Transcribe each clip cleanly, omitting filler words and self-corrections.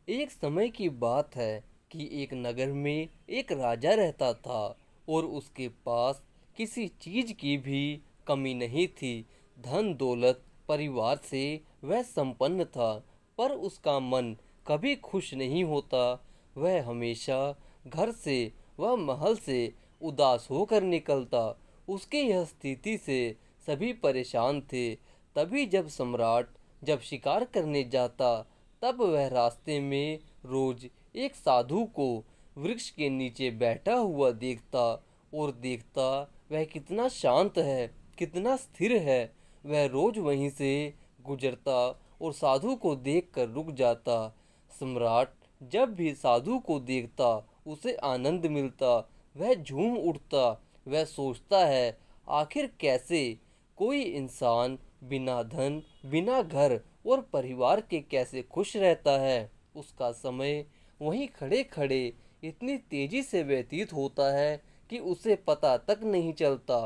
एक समय की बात है कि एक नगर में एक राजा रहता था और उसके पास किसी चीज की भी कमी नहीं थी। धन दौलत परिवार से वह संपन्न था, पर उसका मन कभी खुश नहीं होता। वह हमेशा घर से व महल से उदास होकर निकलता। उसकी यह स्थिति से सभी परेशान थे। तभी जब शिकार करने जाता, तब वह रास्ते में रोज एक साधु को वृक्ष के नीचे बैठा हुआ देखता और देखता वह कितना शांत है, कितना स्थिर है। वह रोज वहीं से गुजरता और साधु को देखकर रुक जाता। सम्राट जब भी साधु को देखता उसे आनंद मिलता, वह झूम उठता। वह सोचता है, आखिर कैसे कोई इंसान बिना धन बिना घर और परिवार के कैसे खुश रहता है। उसका समय वहीं खड़े खड़े इतनी तेजी से व्यतीत होता है कि उसे पता तक नहीं चलता।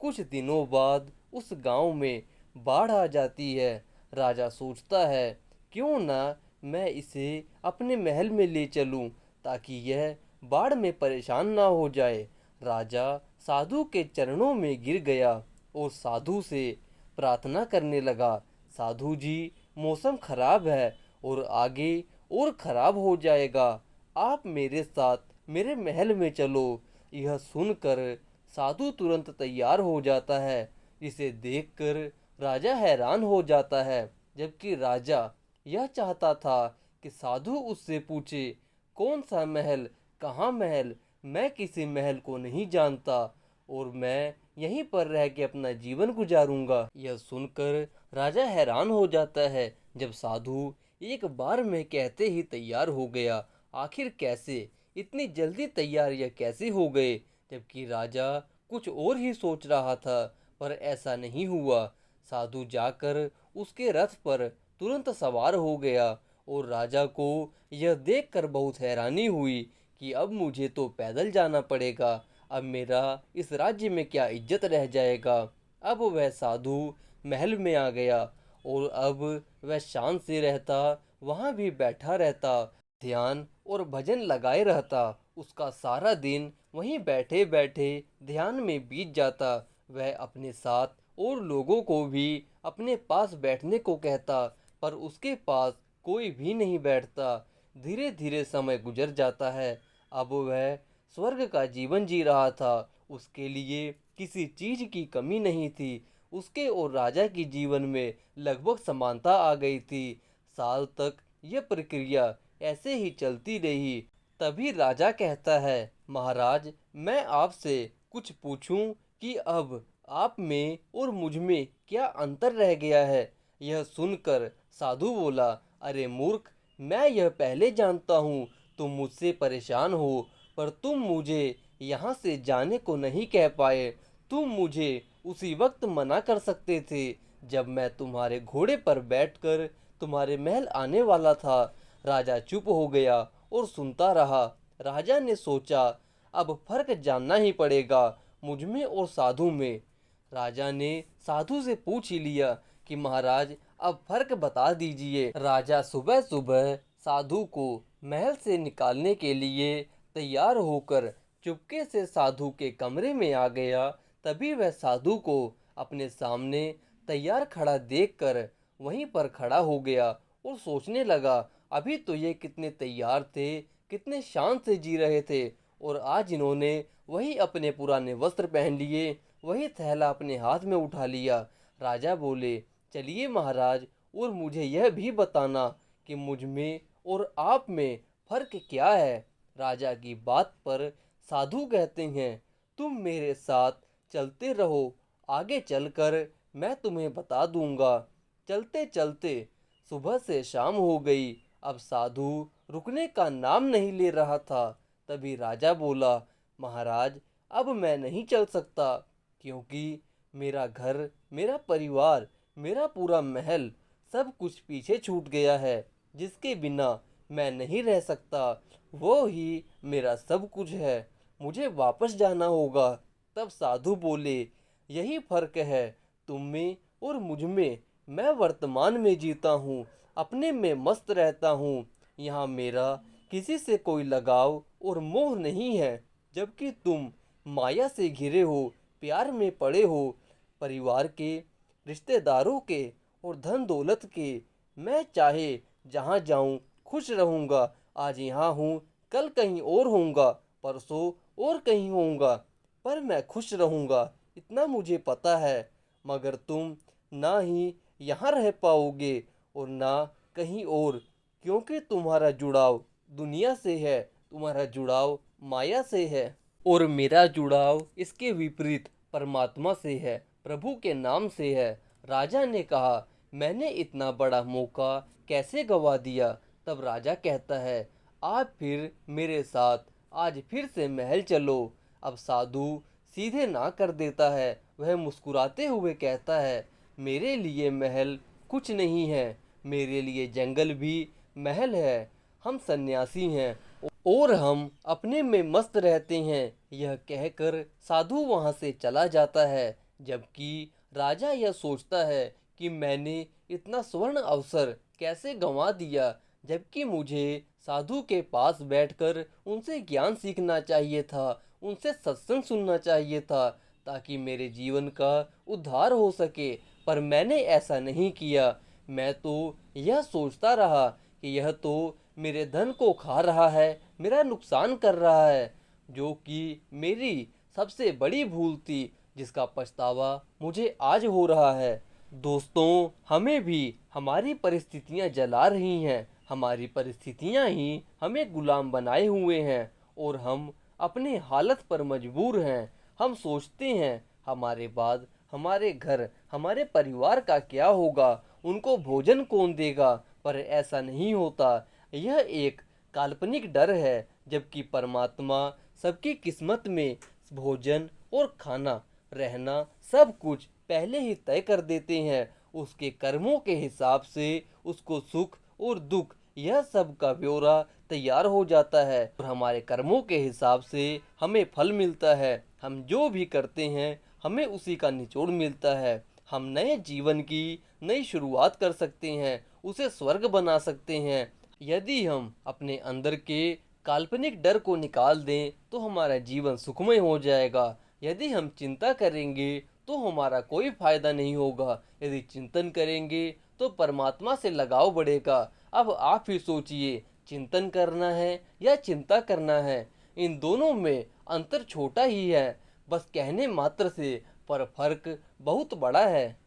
कुछ दिनों बाद उस गांव में बाढ़ आ जाती है। राजा सोचता है, क्यों ना मैं इसे अपने महल में ले चलूं, ताकि यह बाढ़ में परेशान ना हो जाए। राजा साधु के चरणों में गिर गया और साधु से प्रार्थना करने लगा, साधु जी, मौसम खराब है और आगे और खराब हो जाएगा। आप मेरे साथ मेरे महल में चलो। यह सुनकर साधु तुरंत तैयार हो जाता है। इसे देखकर राजा हैरान हो जाता है, जबकि राजा यह चाहता था कि साधु उससे पूछे, कौन सा महल, कहाँ महल? मैं किसी महल को नहीं जानता और मैं यहीं पर रह के अपना जीवन गुजारूंगा। यह सुनकर राजा हैरान हो जाता है। जब साधु एक बार में कहते ही तैयार हो गया, आखिर कैसे इतनी जल्दी तैयार यह कैसे हो गए? जबकि राजा कुछ और ही सोच रहा था, पर ऐसा नहीं हुआ। साधु जाकर उसके रथ पर तुरंत सवार हो गया और राजा को यह देखकर बहुत हैरानी हुई कि अब मुझे तो पैदल जाना पड़ेगा। अब मेरा इस राज्य में क्या इज्जत रह जाएगा। अब वह साधु महल में आ गया और अब वह शांत से रहता, वहां भी बैठा रहता, ध्यान और भजन लगाए रहता। उसका सारा दिन वहीं बैठे बैठे ध्यान में बीत जाता। वह अपने साथ और लोगों को भी अपने पास बैठने को कहता, पर उसके पास कोई भी नहीं बैठता। धीरे धीरे समय गुजर जाता है। अब वह स्वर्ग का जीवन जी रहा था। उसके लिए किसी चीज की कमी नहीं थी। उसके और राजा की जीवन में लगभग समानता आ गई थी। साल तक यह प्रक्रिया ऐसे ही चलती रही। तभी राजा कहता है, महाराज, मैं आपसे कुछ पूछूं कि अब आप में और मुझ में क्या अंतर रह गया है? यह सुनकर साधु बोला, अरे मूर्ख, मैं यह पहले जानता हूँ, तुम मुझसे परेशान हो, पर तुम मुझे यहाँ से जाने को नहीं कह पाए। तुम मुझे उसी वक्त मना कर सकते थे जब मैं तुम्हारे घोड़े पर बैठकर तुम्हारे महल आने वाला था। राजा चुप हो गया और सुनता रहा। राजा ने सोचा, अब फर्क जानना ही पड़ेगा मुझ में और साधु में। राजा ने साधु से पूछ ही लिया कि महाराज, अब फर्क बता दीजिए। राजा सुबह सुबह साधु को महल से निकालने के लिए तैयार होकर चुपके से साधु के कमरे में आ गया। तभी वह साधु को अपने सामने तैयार खड़ा देखकर वहीं पर खड़ा हो गया और सोचने लगा, अभी तो ये कितने तैयार थे, कितने शान से जी रहे थे, और आज इन्होंने वही अपने पुराने वस्त्र पहन लिए, वही थैला अपने हाथ में उठा लिया। राजा बोले, चलिए महाराज, और मुझे यह भी बताना कि मुझ में और आप में फर्क क्या है। राजा की बात पर साधु कहते हैं, तुम मेरे साथ चलते रहो, आगे चलकर मैं तुम्हें बता दूंगा। चलते चलते सुबह से शाम हो गई। अब साधु रुकने का नाम नहीं ले रहा था। तभी राजा बोला, महाराज, अब मैं नहीं चल सकता, क्योंकि मेरा घर, मेरा परिवार, मेरा पूरा महल, सब कुछ पीछे छूट गया है। जिसके बिना मैं नहीं रह सकता, वो ही मेरा सब कुछ है। मुझे वापस जाना होगा। तब साधु बोले, यही फर्क है तुम में और मुझ में। मैं वर्तमान में जीता हूँ, अपने में मस्त रहता हूँ। यहाँ मेरा किसी से कोई लगाव और मोह नहीं है, जबकि तुम माया से घिरे हो, प्यार में पड़े हो, परिवार के, रिश्तेदारों के और धन दौलत के। मैं चाहे जहाँ जाऊँ खुश रहूँगा। आज यहाँ हूँ, कल कहीं और होऊंगा, परसों और कहीं होऊंगा, पर मैं खुश रहूँगा, इतना मुझे पता है। मगर तुम ना ही यहाँ रह पाओगे और ना कहीं और, क्योंकि तुम्हारा जुड़ाव दुनिया से है, तुम्हारा जुड़ाव माया से है और मेरा जुड़ाव इसके विपरीत परमात्मा से है, प्रभु के नाम से है। राजा ने कहा, मैंने इतना बड़ा मौका कैसे गवा दिया। तब राजा कहता है, आप फिर मेरे साथ आज फिर से महल चलो। अब साधु सीधे ना कर देता है। वह मुस्कुराते हुए कहता है, मेरे लिए महल कुछ नहीं है, मेरे लिए जंगल भी महल है। हम सन्यासी हैं और हम अपने में मस्त रहते हैं। यह कहकर साधु वहां से चला जाता है, जबकि राजा यह सोचता है कि मैंने इतना स्वर्ण अवसर कैसे गंवा दिया, जबकि मुझे साधु के पास बैठकर उनसे ज्ञान सीखना चाहिए था, उनसे सत्संग सुनना चाहिए था, ताकि मेरे जीवन का उद्धार हो सके। पर मैंने ऐसा नहीं किया। मैं तो यह सोचता रहा कि यह तो मेरे धन को खा रहा है, मेरा नुकसान कर रहा है, जो कि मेरी सबसे बड़ी भूल थी, जिसका पछतावा मुझे आज हो रहा है। दोस्तों, हमें भी हमारी परिस्थितियां जला रही हैं। हमारी परिस्थितियां ही हमें गुलाम बनाए हुए हैं और हम अपने हालत पर मजबूर हैं। हम सोचते हैं हमारे बाद हमारे घर, हमारे परिवार का क्या होगा, उनको भोजन कौन देगा, पर ऐसा नहीं होता। यह एक काल्पनिक डर है, जबकि परमात्मा सबकी किस्मत में भोजन और खाना, रहना, सब कुछ पहले ही तय कर देते हैं। उसके कर्मों के हिसाब से उसको सुख और दुख, यह सब का ब्यौरा तैयार हो जाता है और हमारे कर्मों के हिसाब से हमें फल मिलता है। हम जो भी करते हैं हमें उसी का निचोड़ मिलता है। हम नए जीवन की नई शुरुआत कर सकते हैं, उसे स्वर्ग बना सकते हैं। यदि हम अपने अंदर के काल्पनिक डर को निकाल दें तो हमारा जीवन सुखमय हो जाएगा। यदि हम चिंता करेंगे तो हमारा कोई फायदा नहीं होगा। यदि चिंतन करेंगे तो परमात्मा से लगाव बढ़ेगा। अब आप ही सोचिए, चिंतन करना है या चिंता करना है। इन दोनों में अंतर छोटा ही है, बस कहने मात्र से, पर फर्क बहुत बड़ा है।